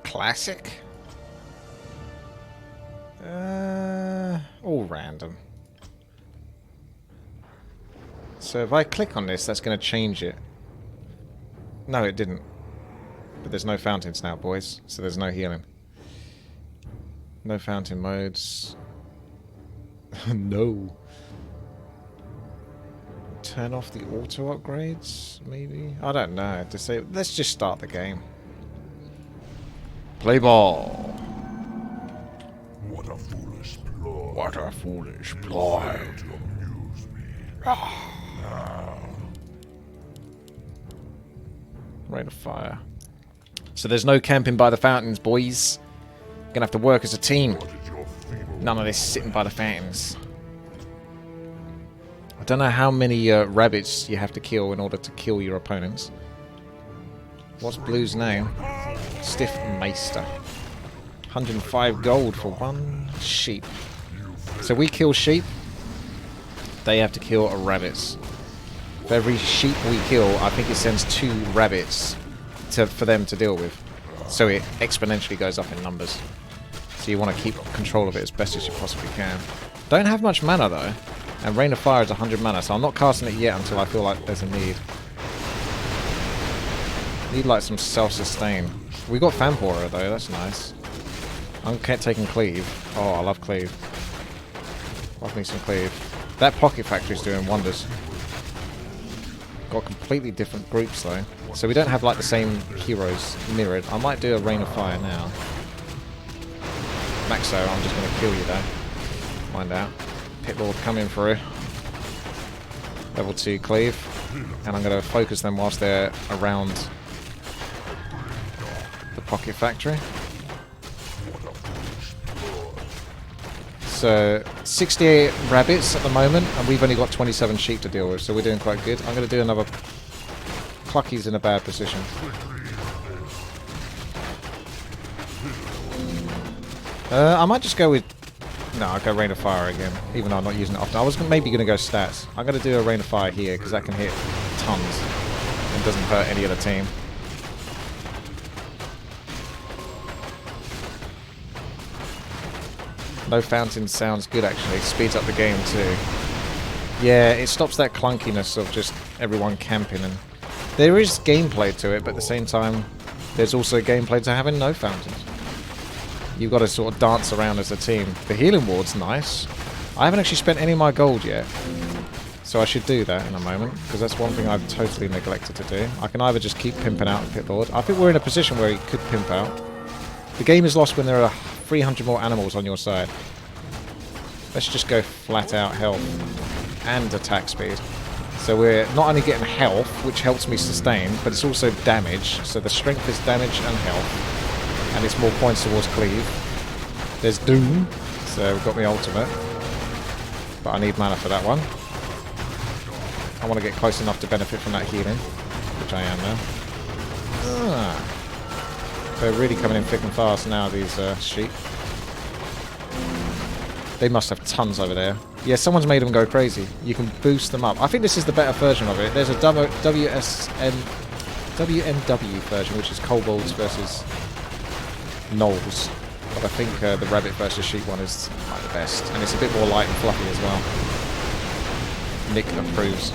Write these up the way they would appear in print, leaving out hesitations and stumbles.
classic? All random. So if I click on this, that's going to change it. No, it didn't. But there's no fountains now, boys. So there's no healing. No fountain modes. No. Turn off the auto upgrades, maybe? I don't know. To say, let's just start the game. Play ball. What a foolish ploy. What a foolish ploy. To amuse me. Rain of fire. So there's no camping by the fountains, boys. Gonna have to work as a team. What is your feeble? None of this sitting by the fountains. I don't know how many rabbits you have to kill in order to kill your opponents. What's Blue's name? Stiff Maester. 105 gold for one sheep. So we kill sheep. They have to kill rabbits. For every sheep we kill, I think it sends 2 rabbits for them to deal with. So it exponentially goes up in numbers. So you want to keep control of it as best as you possibly can. Don't have much mana though. And Rain of Fire is 100 mana, so I'm not casting it yet until I feel like there's a need. Need like some self-sustain. We got Vampora though, that's nice. I'm taking Cleave. Oh, I love Cleave. Love me some Cleave. That Pocket Factory's doing wonders. Got completely different groups though. So we don't have like the same heroes mirrored. I might do a Rain of Fire now. Maxo, I'm just going to kill you though. Find out. Pit Lord coming through. Level 2 Cleave. And I'm going to focus them whilst they're around the Pocket Factory. So 68 rabbits at the moment, and we've only got 27 sheep to deal with, so we're doing quite good. I'm going to do another... Clucky's in a bad position. I might just go with... No, I'll go Rain of Fire again, even though I'm not using it often. I was maybe going to go stats. I'm going to do a Rain of Fire here, because that can hit tons, and doesn't hurt any other team. No fountain sounds good actually. Speeds up the game too. Yeah, it stops that clunkiness of just everyone camping, and there is gameplay to it, but at the same time there's also gameplay to having no fountains. You've got to sort of dance around as a team. The healing ward's nice. I haven't actually spent any of my gold yet, so I should do that in a moment, because that's one thing I've totally neglected to do. I can either just keep pimping out the Pit Lord. I think we're in a position where he could pimp out. The game is lost when there are 300 more animals on your side. Let's just go flat out health and attack speed. So we're not only getting health, which helps me sustain, but it's also damage. So the strength is damage and health. And it's more points towards cleave. There's Doom. So we've got my ultimate. But I need mana for that one. I want to get close enough to benefit from that healing. Which I am now. Ah. They're really coming in thick and fast now, these sheep. They must have tons over there. Yeah, someone's made them go crazy. You can boost them up. I think this is the better version of it. There's a WMW version, which is kobolds versus gnolls. But I think the rabbit versus sheep one is like the best. And it's a bit more light and fluffy as well. Nick approves.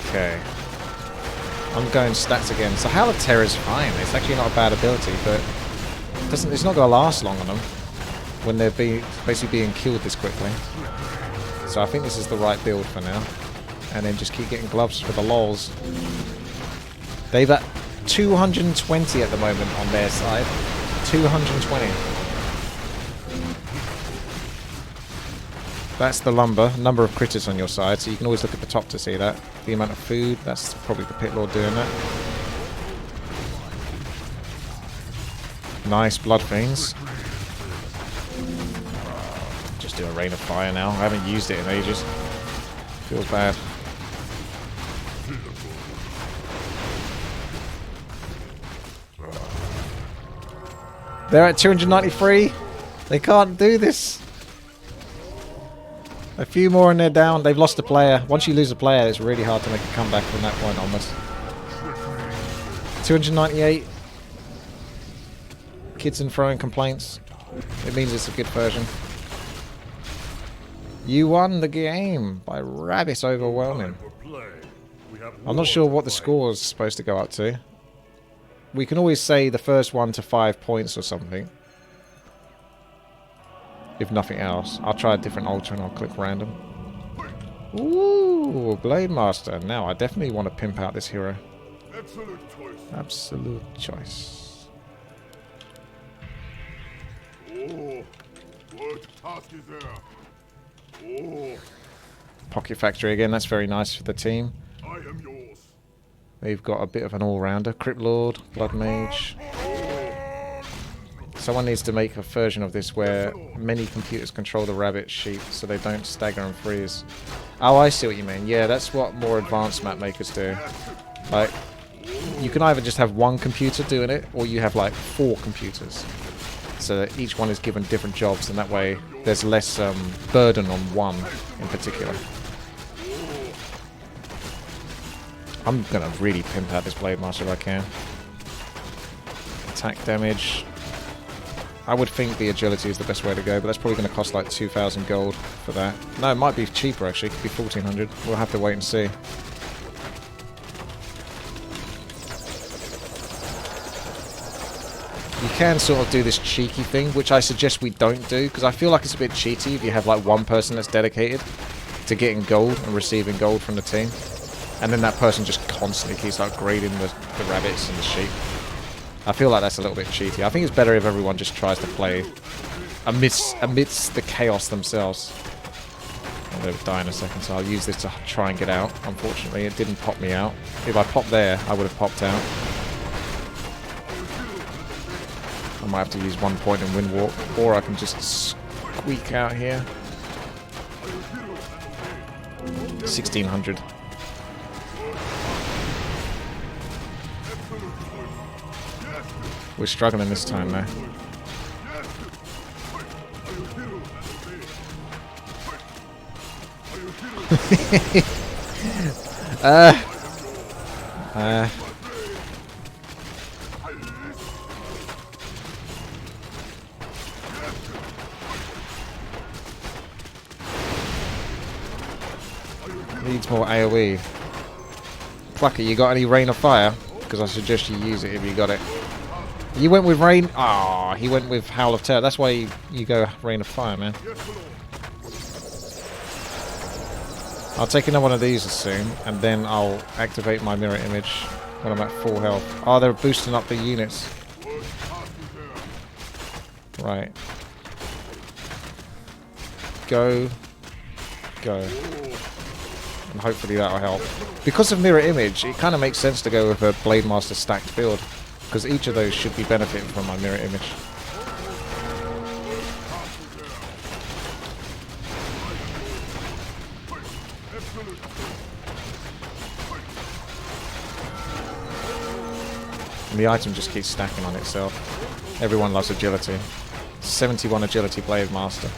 Okay. I'm going stats again. So Howl of Terror is fine. It's actually not a bad ability, but it's not going to last long on them when they're basically being killed this quickly. So I think this is the right build for now. And then just keep getting gloves for the lols. They've at 220 at the moment on their side. 220. That's the number of critters on your side, so you can always look at the top to see that. The amount of food, that's probably the Pit Lord doing that. Nice, Blood Fiends. Just do a Rain of Fire now. I haven't used it in ages. Feels bad. They're at 293. They can't do this. A few more and they're down. They've lost a player. Once you lose a player, it's really hard to make a comeback from that point onwards. 298 kids and throwing complaints. It means it's a good version. You won the game by rabbit overwhelming. I'm not sure what the score is supposed to go up to. We can always say the first one to 5 points or something. If nothing else. I'll try a different altar and I'll click random. Ooh, Blade Master. Now I definitely want to pimp out this hero. Absolute choice. Absolute choice. Oh, what task is there? Oh, Pocket Factory again. That's very nice for the team. I am yours. They've got a bit of an all-rounder. Crypt Lord, Blood Mage. Someone needs to make a version of this where many computers control the rabbit sheep so they don't stagger and freeze. Oh, I see what you mean. Yeah, that's what more advanced map makers do. Like, you can either just have one computer doing it, or you have like 4 computers. So that each one is given different jobs, and that way there's less burden on one in particular. I'm gonna really pimp out this Blade Master if I can. Attack damage. I would think the agility is the best way to go, but that's probably going to cost like 2,000 gold for that. No, it might be cheaper actually. It could be 1,400. We'll have to wait and see. You can sort of do this cheeky thing, which I suggest we don't do, because I feel like it's a bit cheaty if you have like one person that's dedicated to getting gold and receiving gold from the team, and then that person just constantly keeps upgrading the rabbits and the sheep. I feel like that's a little bit cheaty. I think it's better if everyone just tries to play amidst the chaos themselves. I'm going to die in a second, so I'll use this to try and get out. Unfortunately, it didn't pop me out. If I popped there, I would have popped out. I might have to use 1 point and wind walk, or I can just squeak out here. 1,600. We're struggling this time though. Needs more AoE. Plucker, you got any Rain of Fire? Because I suggest you use it if you got it. You went with Rain... Ah, he went with Howl of Terror. That's why you go Rain of Fire, man. I'll take another one of these soon, and then I'll activate my mirror image when I'm at full health. Oh, they're boosting up the units. Right. Go. Go. And hopefully that'll help. Because of mirror image, it kind of makes sense to go with a Blade Master stacked build. Because each of those should be benefiting from my mirror image. And the item just keeps stacking on itself. Everyone loves agility. 71 agility Blade Master.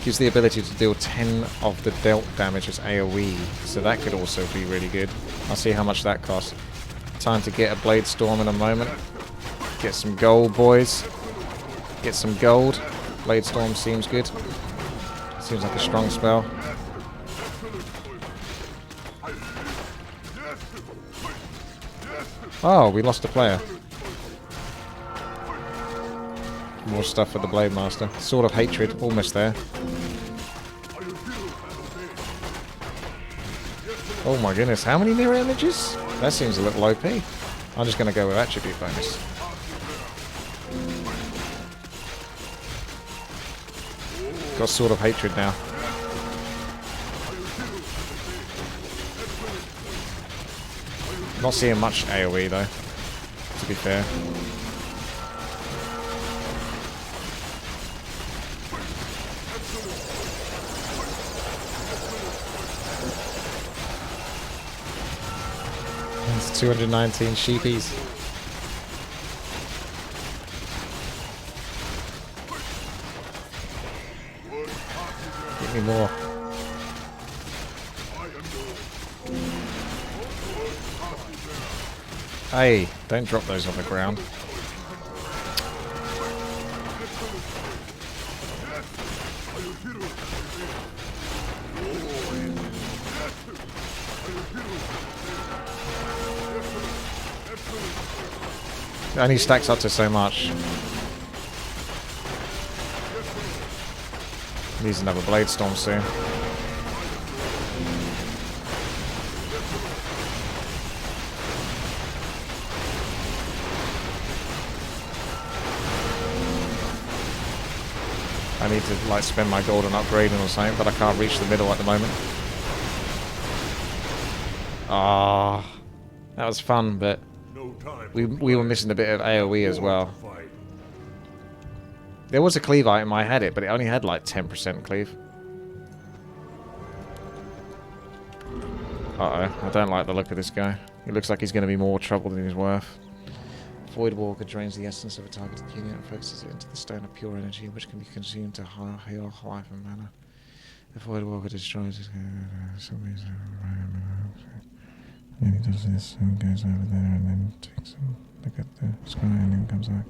Gives the ability to deal 10 of the dealt damage as AoE, so that could also be really good. I'll see how much that costs. Time to get a Blade Storm in a moment. Get some gold, boys. Get some gold. Blade Storm seems good. Seems like a strong spell. Oh, we lost a player. More stuff for the Blade Master. Sword of Hatred, almost there. Oh my goodness, how many mirror images? That seems a little OP. I'm just going to go with attribute bonus. Got Sword of Hatred now. Not seeing much AoE though, to be fair. It's 219 sheepies. Give me more. Hey, don't drop those on the ground. It only stacks up to so much. Needs another blade storm soon. I need to like spend my gold on upgrading or something, but I can't reach the middle at the moment. Ah, that was fun, but we were missing a bit of AoE as well. There was a cleave item, I had it, but it only had like 10% cleave. Uh-oh, I don't like the look of this guy. He looks like he's going to be more trouble than he's worth. Void Walker drains the essence of a targeted unit and focuses it into the stone of pure energy, which can be consumed to heal life and mana. The Void Walker destroys his... And he does this, and goes over there, and then takes a look at the sky, and then comes back.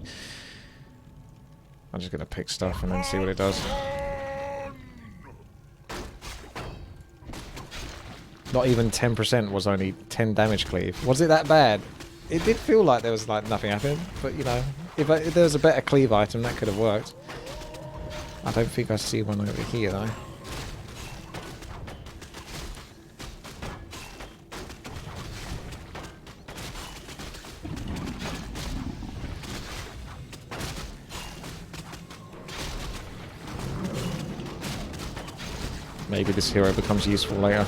I'm just going to pick stuff and then see what it does. Not even 10% was only 10 damage cleave. Was it that bad? It did feel like there was like nothing happening, but you know, if there was a better cleave item, that could have worked. I don't think I see one over here though. Maybe this hero becomes useful later.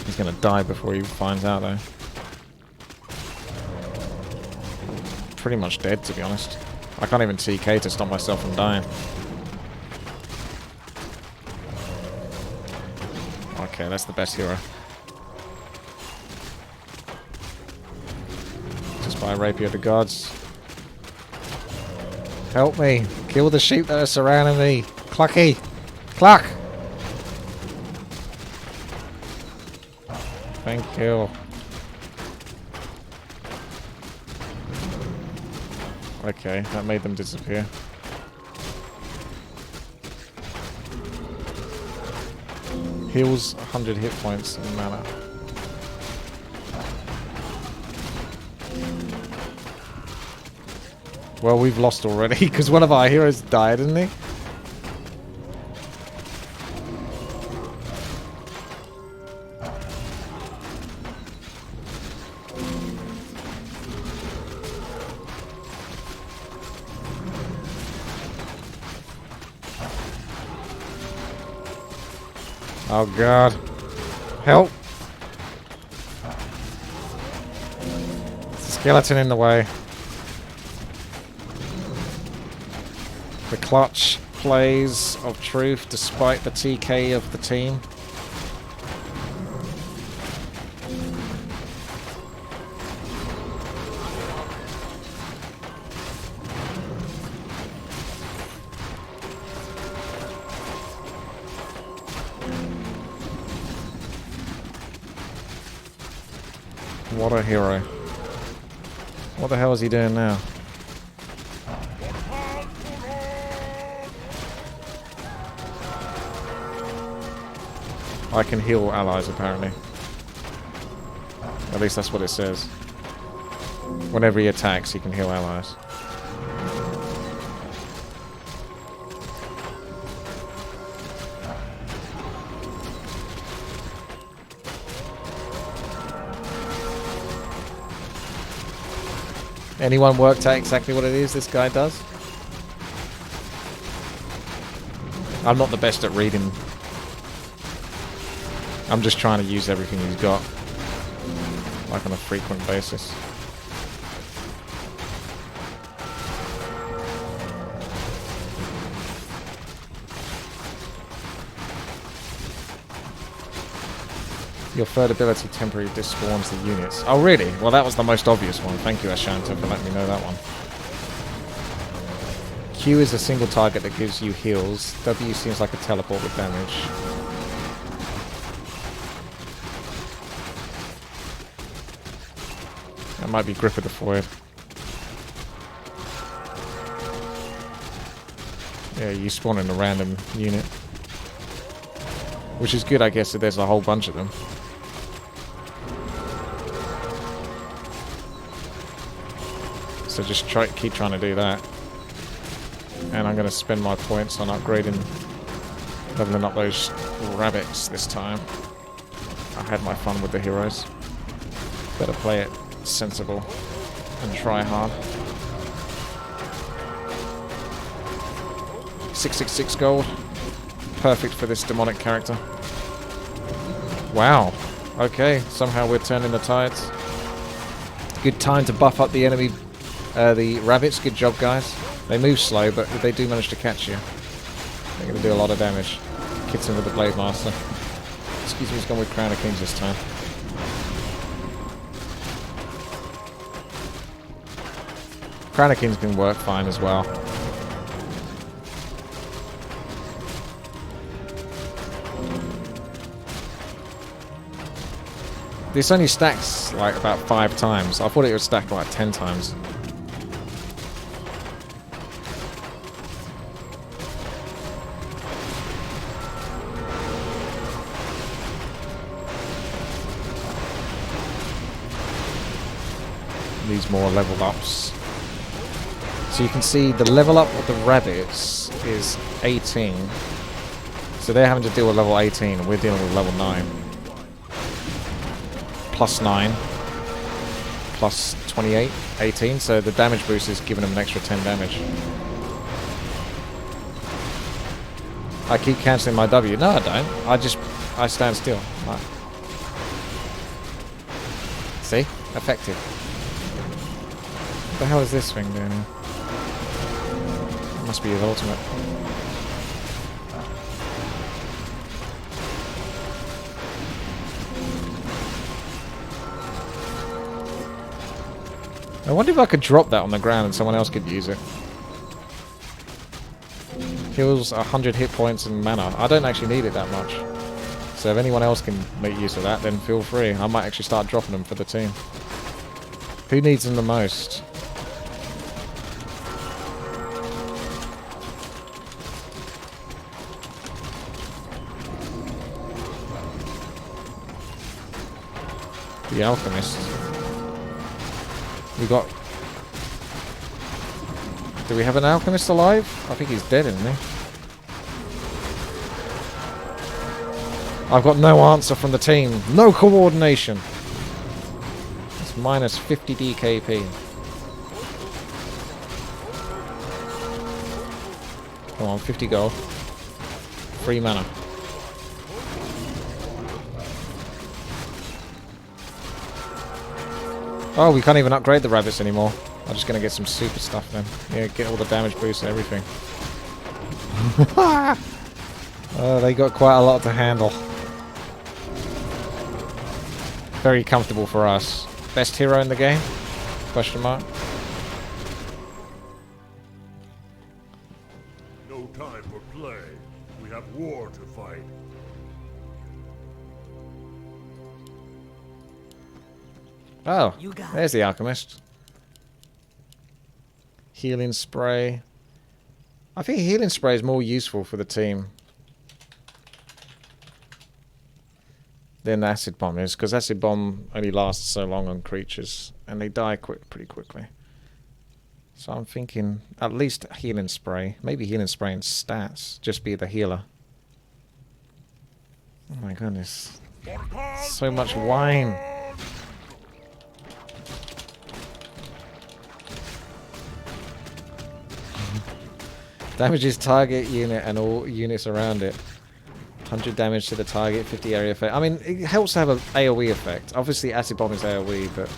He's gonna die before he finds out though. Pretty much dead, to be honest. I can't even TK to stop myself from dying. Okay, that's the best hero. Just by Rapier of the Gods. Help me! Kill the sheep that are surrounding me! Clucky! Cluck! Thank you. Okay, that made them disappear. Heals 100 hit points and mana. Well, we've lost already, because one of our heroes died, didn't he? Oh god. Help! There's a skeleton in the way. The clutch plays of truth despite the TK of the team. What a hero. What the hell is he doing now? I can heal allies, apparently. At least that's what it says. Whenever he attacks, he can heal allies. Anyone worked out exactly what it is this guy does? I'm not the best at reading. I'm just trying to use everything he's got, like on a frequent basis. Your third ability temporarily despawns the units. Oh really? Well that was the most obvious one. Thank you Ashanta for letting me know that one. Q is a single target that gives you heals. W seems like a teleport with damage. That might be Grip of the Void. Yeah, you spawn in a random unit. Which is good, I guess, if there's a whole bunch of them. So just keep trying to do that. And I'm going to spend my points on upgrading, leveling up those rabbits this time. I had my fun with the heroes. Better play it sensible and try hard. 666 gold. Perfect for this demonic character. Wow. Okay, somehow we're turning the tides. Good time to buff up the enemy, the rabbits. Good job, guys. They move slow, but they do manage to catch you. They're going to do a lot of damage. Hits him with the Blade Master. Excuse me, he's gone with Crown of Kings this time. Crown of Kings can work fine as well. This only stacks like about 5 times. I thought it would stack like 10 times. These more level ups. So you can see the level up of the rabbits is 18. So they're having to deal with level 18 and we're dealing with level 9. Plus 9. Plus 28. 18. So the damage boost is giving them an extra 10 damage. I keep cancelling my W. No, I don't. I stand still. No. See? Effective. What the hell is this thing doing here? It must be his ultimate. I wonder if I could drop that on the ground and someone else could use it. Heals 100 hit points and mana. I don't actually need it that much. So if anyone else can make use of that, then feel free. I might actually start dropping them for the team. Who needs them the most? The Alchemist. We got... Do we have an Alchemist alive? I think he's dead, isn't he? I've got no answer from the team. No coordination. It's minus 50 DKP. Come on, 50 gold. Free mana. Oh, we can't even upgrade the rabbits anymore. I'm just going to get some super stuff then. Yeah, get all the damage boosts and everything. They got quite a lot to handle. Very comfortable for us. Best hero in the game? Question mark. No time for play. We have war to fight. Oh, there's the Alchemist. Healing Spray. I think Healing Spray is more useful for the team than Acid Bomb is, because Acid Bomb only lasts so long on creatures, and they die pretty quickly. So I'm thinking at least Healing Spray. Maybe Healing Spray and stats. Just be the healer. Oh my goodness. So much wine. Damages target unit and all units around it. 100 damage to the target, 50 area effect. I mean, it helps to have an AoE effect. Obviously, Acid Bomb is AoE, but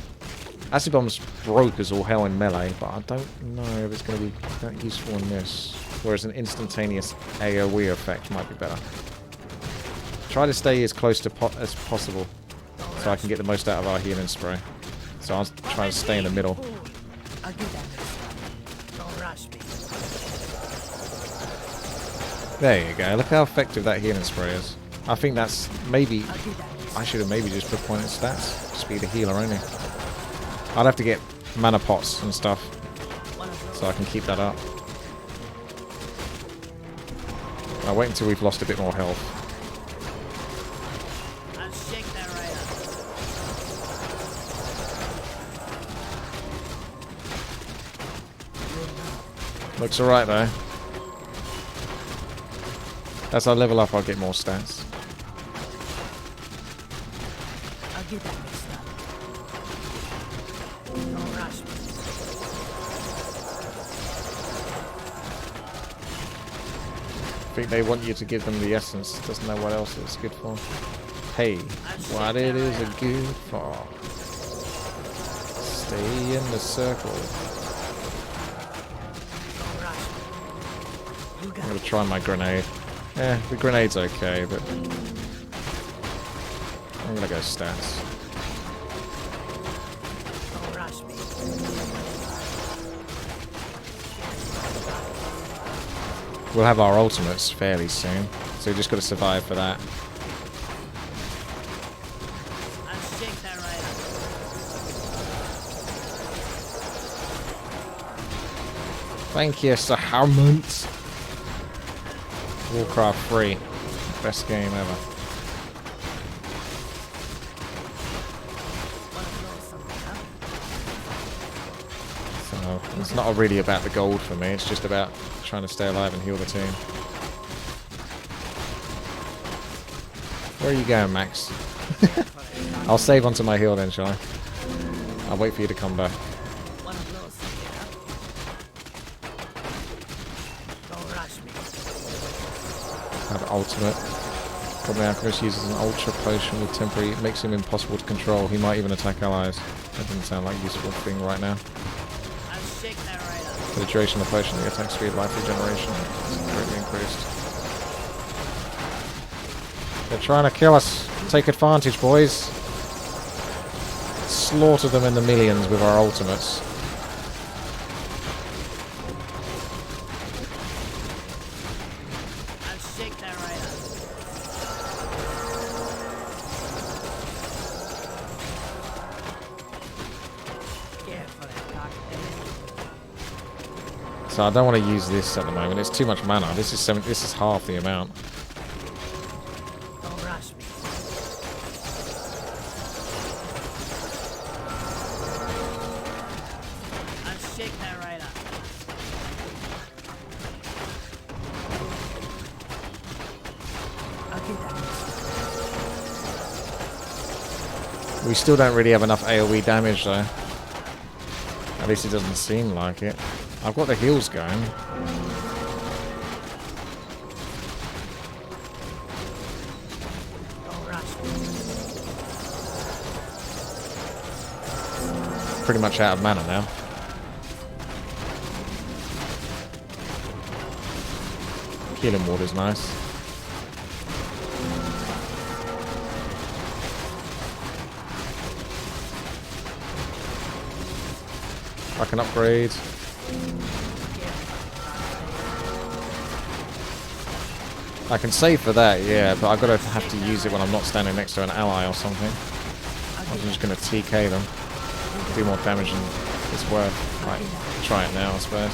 Acid Bomb's broke as all hell in melee, but I don't know if it's going to be that useful in this. Whereas an instantaneous AoE effect might be better. Try to stay as close to as possible so I can get the most out of our healing spray. So I'll try to stay in the middle. There you go. Look how effective that healing spray is. I think that's maybe... I should have maybe just put point in stats. Just be the healer only. I'd have to get mana pots and stuff so I can keep that up. I'll wait until we've lost a bit more health. I'll shake that right up. Looks alright though. As I level up, I'll get more stats. I'll get that mixed up. Don't rush me. I think they want you to give them the essence. Doesn't know what else it's good for. Hey, what it is it good for? Stay in the circle. Don't rush me. You I'm got gonna it. try my grenade. Yeah, the grenade's okay, but I'm gonna go stats. Don't rush me. We'll have our ultimates fairly soon, so we just gotta survive for that. I'll shake that right up. Thank you, Sir Harmont. Warcraft 3. Best game ever. Wanna blow something up? So it's not really about the gold for me, it's just about trying to stay alive and heal the team. Where are you going, Max? I'll save onto my heal then, shall I? I'll wait for you to come back. Wanna blow something up? Don't rush me. Have ultimate. Probably Alchemist uses an ultra potion with temporary. It makes him impossible to control. He might even attack allies. That doesn't sound like a useful thing right now. I'll shake that right up. For the duration of the potion, the attack speed, life regeneration is greatly increased. They're trying to kill us. Take advantage, boys. Slaughter them in the millions with our ultimates. I'll shake that right up. Careful, that cockpit. So I don't want to use this at the moment. It's too much mana. This is half the amount. Don't rush me. I'll shake that right up. I'll get that mixed We still don't really have enough AoE damage though. At least it doesn't seem like it. I've got the heals going. Don't rush me. Pretty much out of mana now. Healing water's nice. I can upgrade. I can save for that, yeah, but I've got to have to use it when I'm not standing next to an ally or something. I'm just going to TK them. Do more damage than it's worth. Right, try it now, I suppose.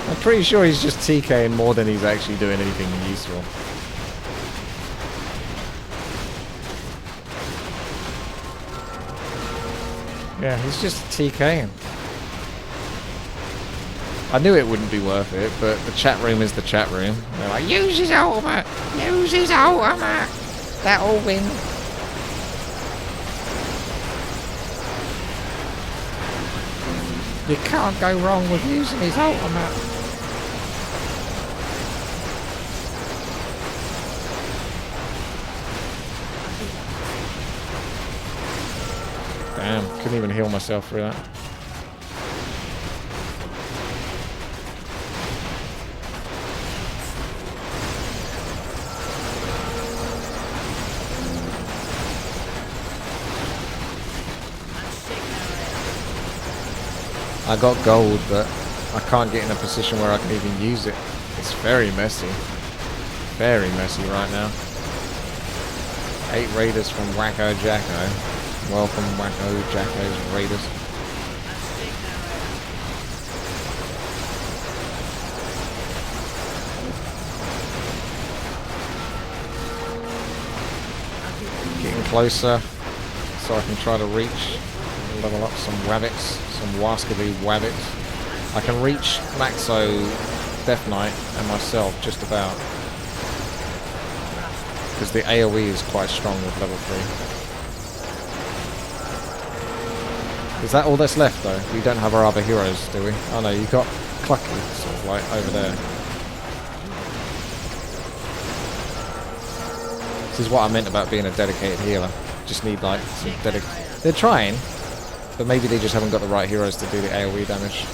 I'm pretty sure he's just TKing more than he's actually doing anything useful. Yeah, he's just TKing. I knew it wouldn't be worth it, but the chat room is the chat room. They're like, use his ultimate! Use his ultimate! That'll win. You can't go wrong with using his ultimate. Damn, couldn't even heal myself through that. I got gold, but I can't get in a position where I can even use it. It's very messy. Very messy right now. 8 raiders from Wacko Jacko. Welcome, Wacko Jacko's raiders. Getting closer so I can try to reach, level up some wabbits, some Waskily wabbits. I can reach Maxo, Death Knight and myself just about. Because the AoE is quite strong with level 3. Is that all that's left though? We don't have our other heroes, do we? Oh no, you got Clucky, sort of like over there. This is what I meant about being a dedicated healer. Just need like some They're trying, but maybe they just haven't got the right heroes to do the AoE damage.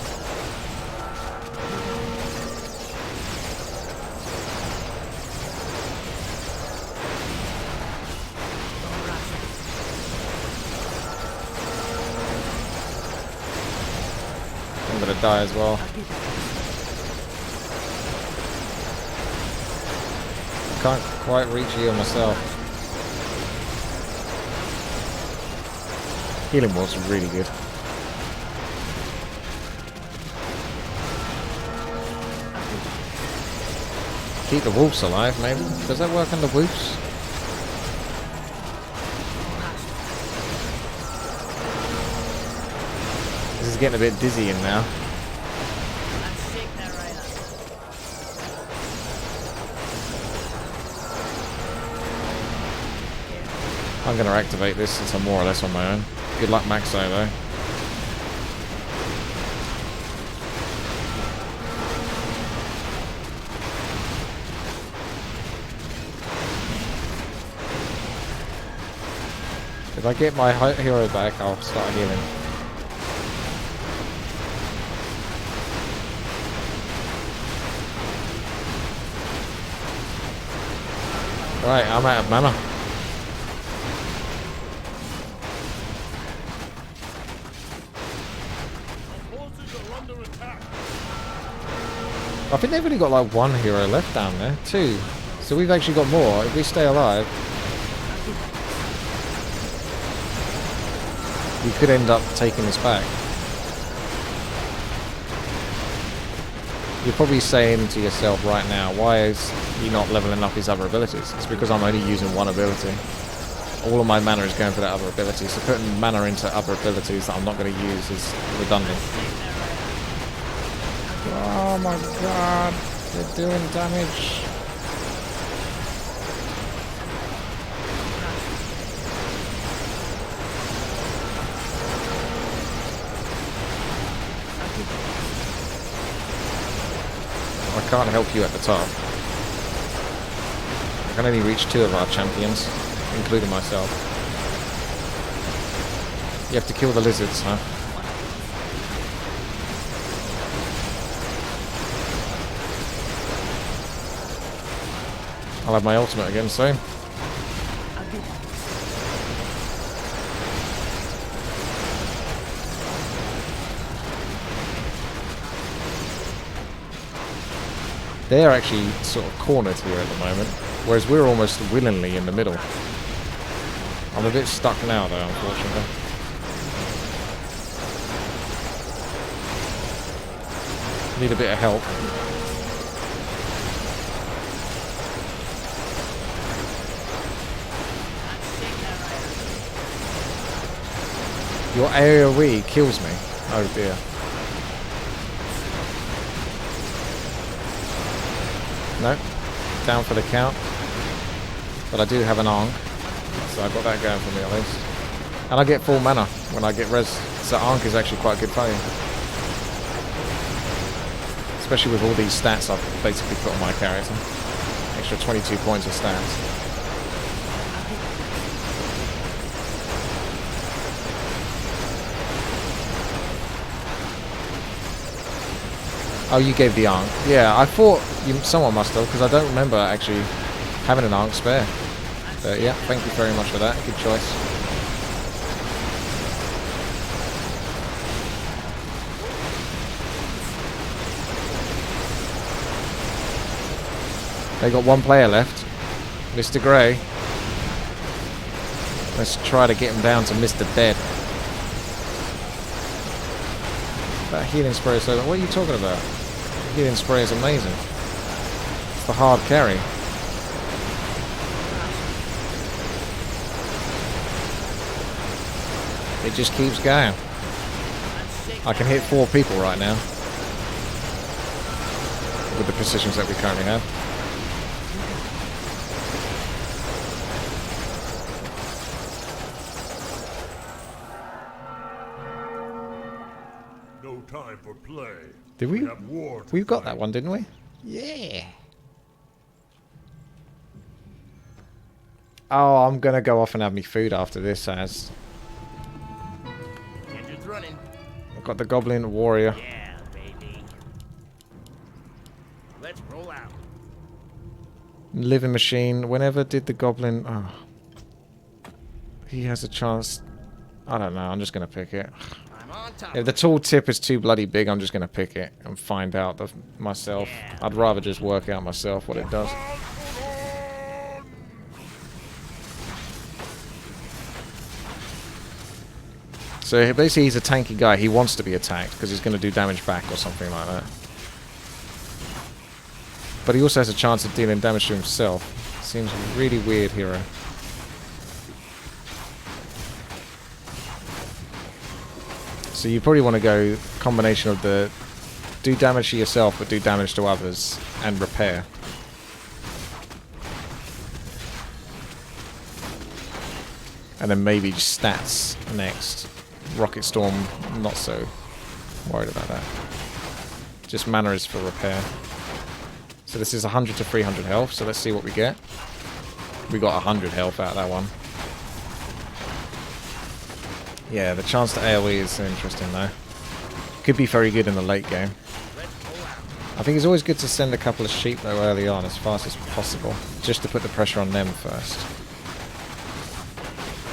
I'm gonna die as well. Can't quite reach heal myself. Healing was really good. Keep the wolves alive, maybe? Does that work on the wolves? This is getting a bit dizzying now. I'm going to activate this since I'm more or less on my own. Good luck, Maxo, though. If I get my hero back, I'll start healing. Right, I'm out of mana. I think they've only got like 1 hero left down there. 2. So we've actually got more. If we stay alive, we could end up taking this back. You're probably saying to yourself right now, why is he not leveling up his other abilities? It's because I'm only using 1 ability. All of my mana is going for that other ability, so putting mana into other abilities that I'm not going to use is redundant. Oh my god, they're doing damage. I can't help you at the top. I can only reach 2 of our champions, including myself. You have to kill the lizards, huh? I'll have my ultimate again soon. They're actually sort of cornered here at the moment, whereas we're almost willingly in the middle. I'm a bit stuck now though, unfortunately. Need a bit of help. Your AoE kills me. Oh dear. No. Down for the count. But I do have an Ankh. So I've got that going for me at least. And I get full mana when I get res. So Ankh is actually quite good value. Especially with all these stats I've basically put on my character. Extra 22 points of stats. Oh, you gave the Ankh. Yeah, I thought someone must have, because I don't remember actually having an Ankh spare. But yeah, thank you very much for that. Good choice. They got one player left. Mr. Grey. Let's try to get him down to Mr. Dead. That healing spray is so... What are you talking about? The healing spray is amazing. It's the hard carry. It just keeps going. I can hit 4 people right now. With the positions that we currently have. No time for play. Did we? have war to We've got fight. that one, didn't we? Yeah. Oh, I'm gonna go off and have me food after this, as Engine's running. I've got the Goblin Warrior. Yeah, baby. Let's roll out. Living Machine. Whenever did the Goblin... Oh. He has a chance... I don't know, I'm just gonna pick it. I'm on top. If the tool tip is too bloody big, I'm just gonna pick it and find out myself. Yeah. I'd rather just work out myself what it does. So basically he's a tanky guy. He wants to be attacked because he's going to do damage back or something like that. But he also has a chance of dealing damage to himself. Seems a really weird hero. So you probably want to go combination of the do damage to yourself but do damage to others and repair. And then maybe just stats next. Rocket Storm, not so worried about that. Just mana is for repair. So this is 100 to 300 health, so let's see what we get. We got 100 health out of that one. Yeah, the chance to AoE is interesting though. Could be very good in the late game. I think it's always good to send a couple of sheep though early on as fast as possible, just to put the pressure on them first.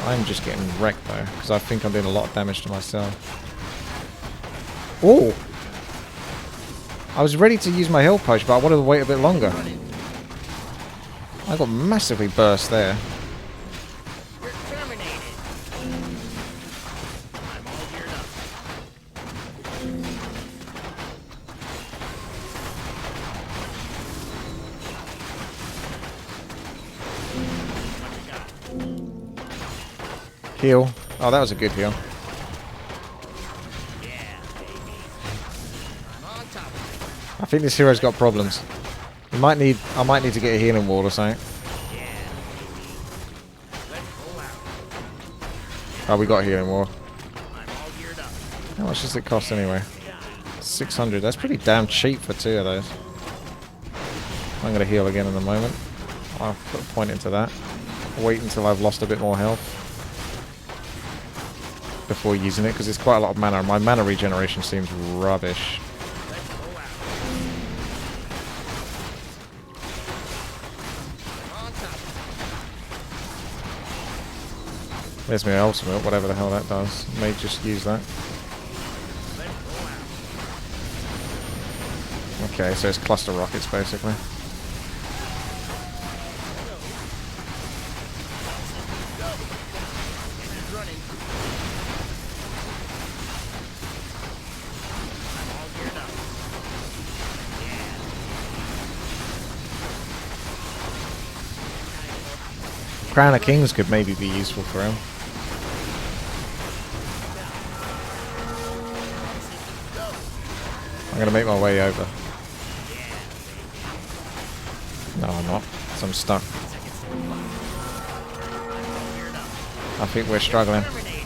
I'm just getting wrecked though, because I think I'm doing a lot of damage to myself. Oh! I was ready to use my health potion, but I wanted to wait a bit longer. I got massively burst there. You're terminated. I'm all geared up. Heal. Oh, that was a good heal. Yeah, baby. I'm on top of I think this hero's got problems. I might need to get a healing wall or something. it. Yeah, baby. Let's roll out. Oh, we got a healing wall. I'm all geared up. How much does it cost anyway? 600. That's pretty damn cheap for 2 of those. I'm going to heal again in a moment. I'll put a point into that. Wait until I've lost a bit more health before using it, because it's quite a lot of mana. My mana regeneration seems rubbish. Let's roll out. I'm on top of it. There's my ultimate, whatever the hell that does. May just use that. Let's roll out. Okay, so it's cluster rockets basically. Engine's running. I'm all geared up. Yeah. Crown of Kings could maybe be useful for him. I'm gonna make my way over. No, I'm not. So I'm stuck. I think we're struggling. Terminated.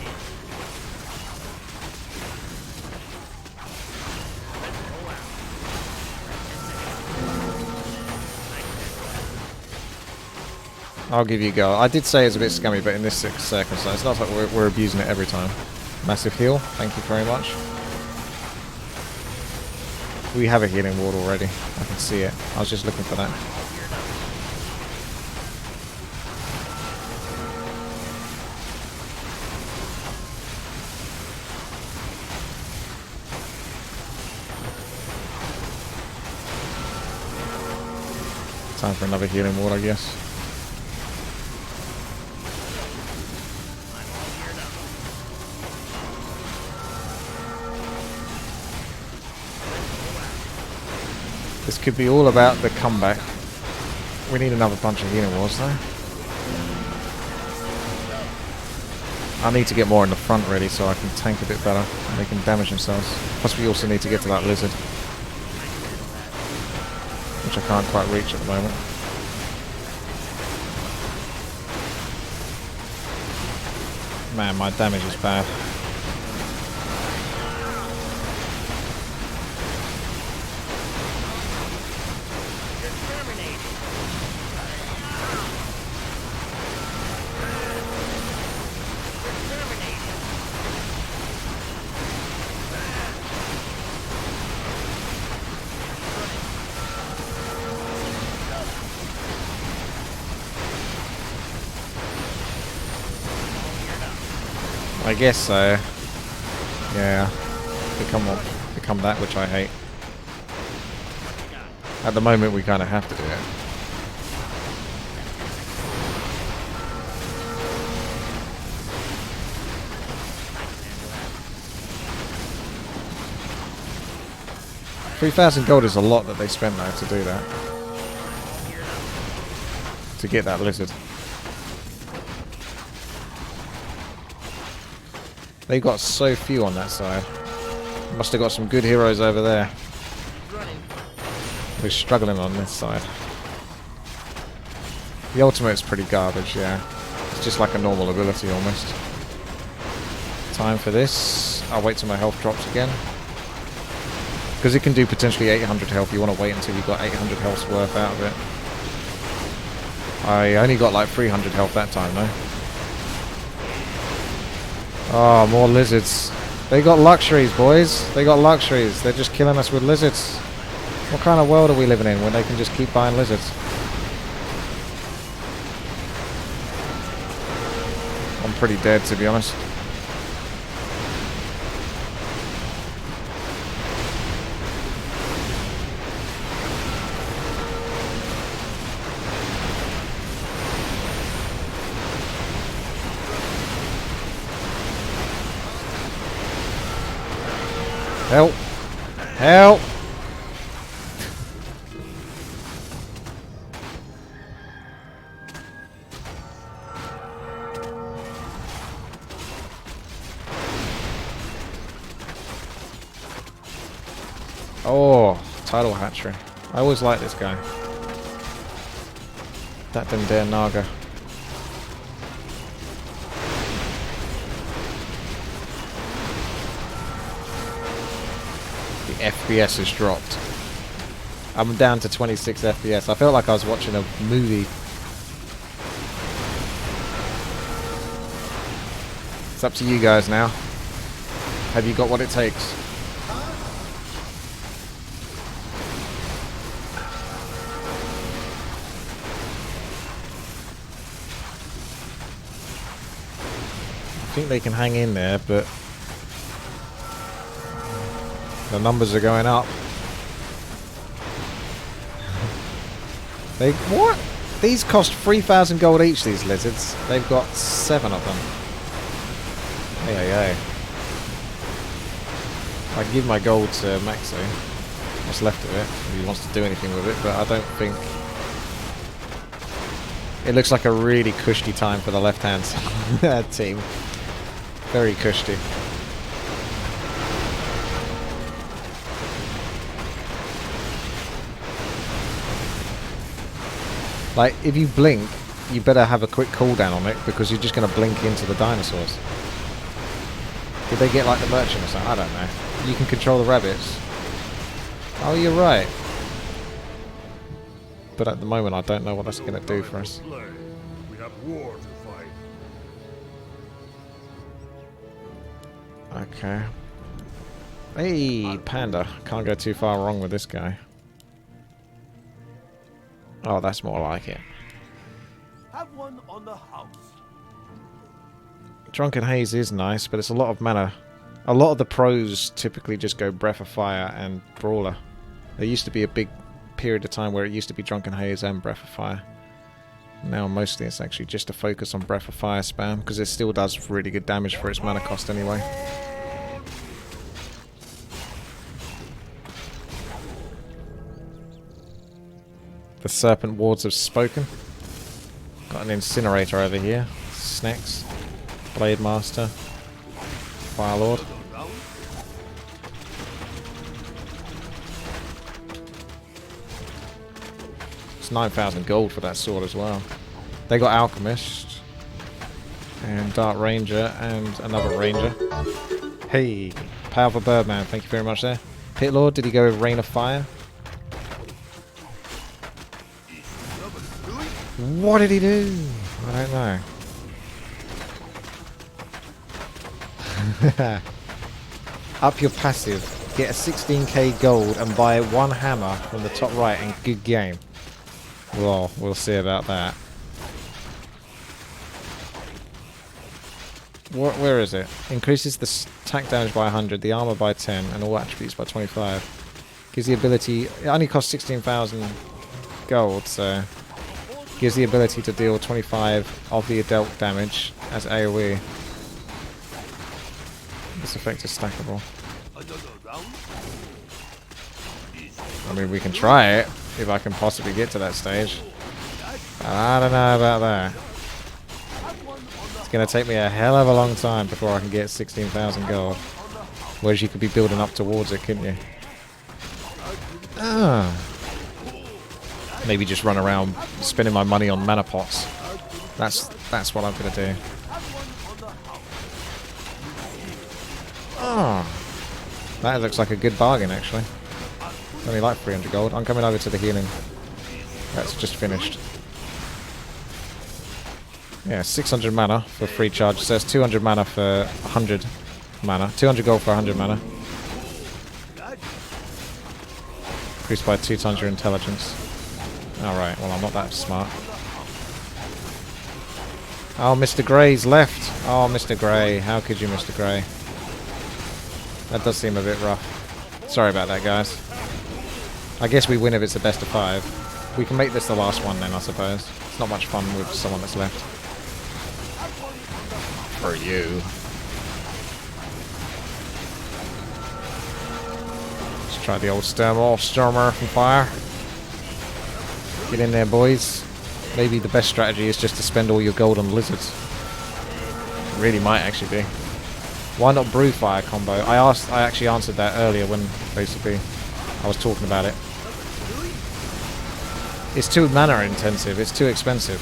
Let's roll out. I'll give you a go. I did say it's a bit scummy, but in this circumstance, it's not like we're abusing it every time. Massive heal. Thank you very much. We have a healing ward already. I can see it. I was just looking for that. Time for another healing ward, I guess. I'm all geared up. This could be all about the comeback. We need another bunch of healing wards though. I need to get more in the front really so I can tank a bit better and they can damage themselves. Plus we also need to get to that lizard, which I can't quite reach at the moment. Man, my damage is bad. Exterminate. Exterminate. I guess so. Yeah. Become that which I hate. At the moment we kind of have to do it. $3,000 gold is a lot that they spent though to do that. To get that lizard. They got so few on that side. Must have got some good heroes over there. We're struggling on this side. The ultimate's pretty garbage, yeah. It's just like a normal ability almost. Time for this. I'll wait till my health drops again. Because it can do potentially 800 health. You want to wait until you've got 800 health's worth out of it. I only got like 300 health that time though. Oh, more lizards. They got luxuries, boys. They got luxuries. They're just killing us with lizards. What kind of world are we living in when they can just keep buying lizards? I'm pretty dead, to be honest. Help! Help! Oh, tidal hatchery. I always like this guy. That didn't dare Naga. The FPS has dropped. I'm down to 26 FPS. I felt like I was watching a movie. It's up to you guys now. Have you got what it takes? I think they can hang in there, but the numbers are going up. They what? These cost 3,000 gold each, these lizards. They've got 7 of them. Hey. I can give my gold to Maxo. What's left of it, if he wants to do anything with it, but I don't think... It looks like a really cushy time for the left-hand team. Very cushy. Like, if you blink, you better have a quick cooldown on it, because you're just going to blink into the dinosaurs. Did they get like the merchant or something? I don't know. You can control the rabbits. Oh, you're right. But at the moment, I don't know what that's going to do for us. We have war to fight. Okay. Hey, Panda. Can't go too far wrong with this guy. Oh, that's more like it. Have one on the house. Drunken Haze is nice, but it's a lot of mana. A lot of the pros typically just go Breath of Fire and Brawler. There used to be a big period of time where it used to be Drunken Haze and Breath of Fire. Now mostly it's actually just to focus on Breath of Fire spam, because it still does really good damage for its mana cost anyway. The Serpent Wards have spoken. Got an Incinerator over here. Snacks. Blade Master. Firelord. It's 9,000 gold for that sword as well. They got Alchemist. And Dark Ranger and another Ranger. Hey, Powerful Birdman, thank you very much there. Pit Lord, did he go with Rain of Fire? What did he do? I don't know. Up your passive, get a 16k gold and buy one hammer from the top right and good game. Well, we'll see about that. Where is it? Increases the attack damage by 100, the armor by 10, and all attributes by 25. Gives the ability... It only costs 16,000 gold, so... Gives the ability to deal 25 of the dealt damage as AoE. This effect is stackable. I mean, we can try it, if I can possibly get to that stage. I don't know about that. It's going to take me a hell of a long time before I can get 16,000 gold. Whereas you could be building up towards it, couldn't you? Ah. Maybe just run around spending my money on mana pots. That's what I'm going to do. Oh, that looks like a good bargain actually. Only like 300 gold. I'm coming over to the healing. That's just finished. Yeah, 600 mana for free charge. It says 200 mana for 100 mana. 200 gold for 100 mana. Increased by 2 times your intelligence. Alright, well I'm not that smart. Oh, Mr. Grey's left. Oh, Mr. Grey. How could you, Mr. Grey? That does seem a bit rough. Sorry about that, guys. I guess we win if it's the best of 5. We can make this the last one then, I suppose. It's not much fun with someone that's left. For you. Let's try the old Stormer from Fire. Get in there, boys. Maybe the best strategy is just to spend all your gold on lizards. It really might actually be. Why not Brew Fire combo? I actually answered that earlier when basically I was talking about it. It's too mana intensive. It's too expensive.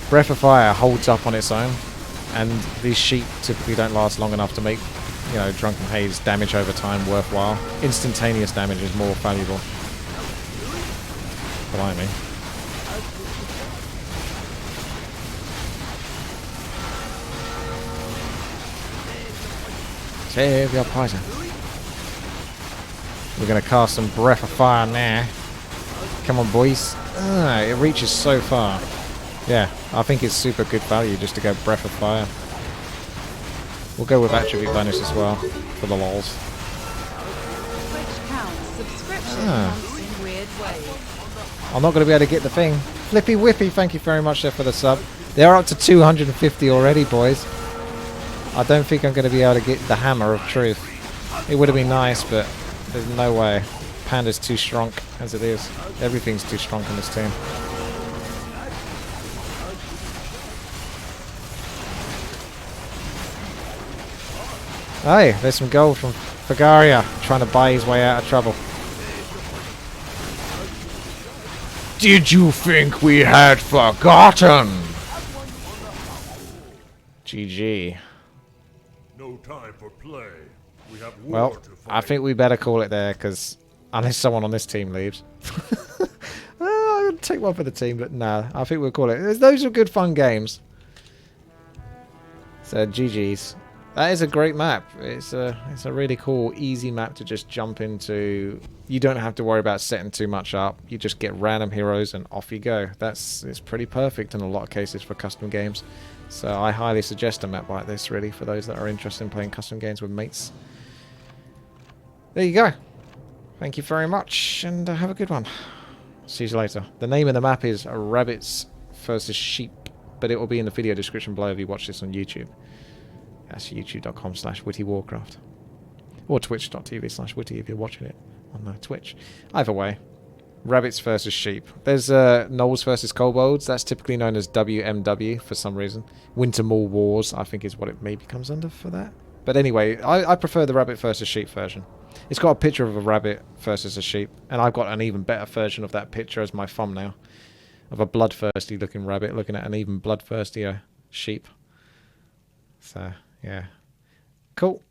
Breath of Fire holds up on its own, and these sheep typically don't last long enough to make, you know, Drunken Haze damage over time worthwhile. Instantaneous damage is more valuable. Blimey. Save your poison. We're going to cast some Breath of Fire now. Come on, boys. It reaches so far. Yeah, I think it's super good value just to go Breath of Fire. We'll go with attribute bonus as well, for the lols. I'm not going to be able to get the thing. Flippy Whippy, thank you very much there for the sub. They're up to 250 already, boys. I don't think I'm going to be able to get the Hammer of Truth. It would have been nice, but there's no way. Panda's too strong as it is. Everything's too strong on this team. Hey, there's some gold from Fagaria trying to buy his way out of trouble. Did you think we had forgotten? GG. No time for play. We have war Well, to fight. I think we better call it there, because unless someone on this team leaves. I would take one for the team, but nah, I think we'll call it. Those are good fun games. So GG's. That is a great map. It's a really cool, easy map to just jump into. You don't have to worry about setting too much up. You just get random heroes and off you go. It's pretty perfect in a lot of cases for custom games. So I highly suggest a map like this, really, for those that are interested in playing custom games with mates. There you go. Thank you very much, and have a good one. See you later. The name of the map is Rabbits versus Sheep, but it will be in the video description below if you watch this on YouTube. That's youtube.com/WTiiWarcraft. Or twitch.tv/Witty if you're watching it on Twitch. Either way. Rabbits versus sheep. There's Gnolls versus Kobolds. That's typically known as WMW for some reason. Wintermall Wars, I think is what it maybe comes under for that. But anyway, I prefer the rabbit versus sheep version. It's got a picture of a rabbit versus a sheep. And I've got an even better version of that picture as my thumbnail. Of a bloodthirsty looking rabbit looking at an even bloodthirstier sheep. So, yeah. Cool.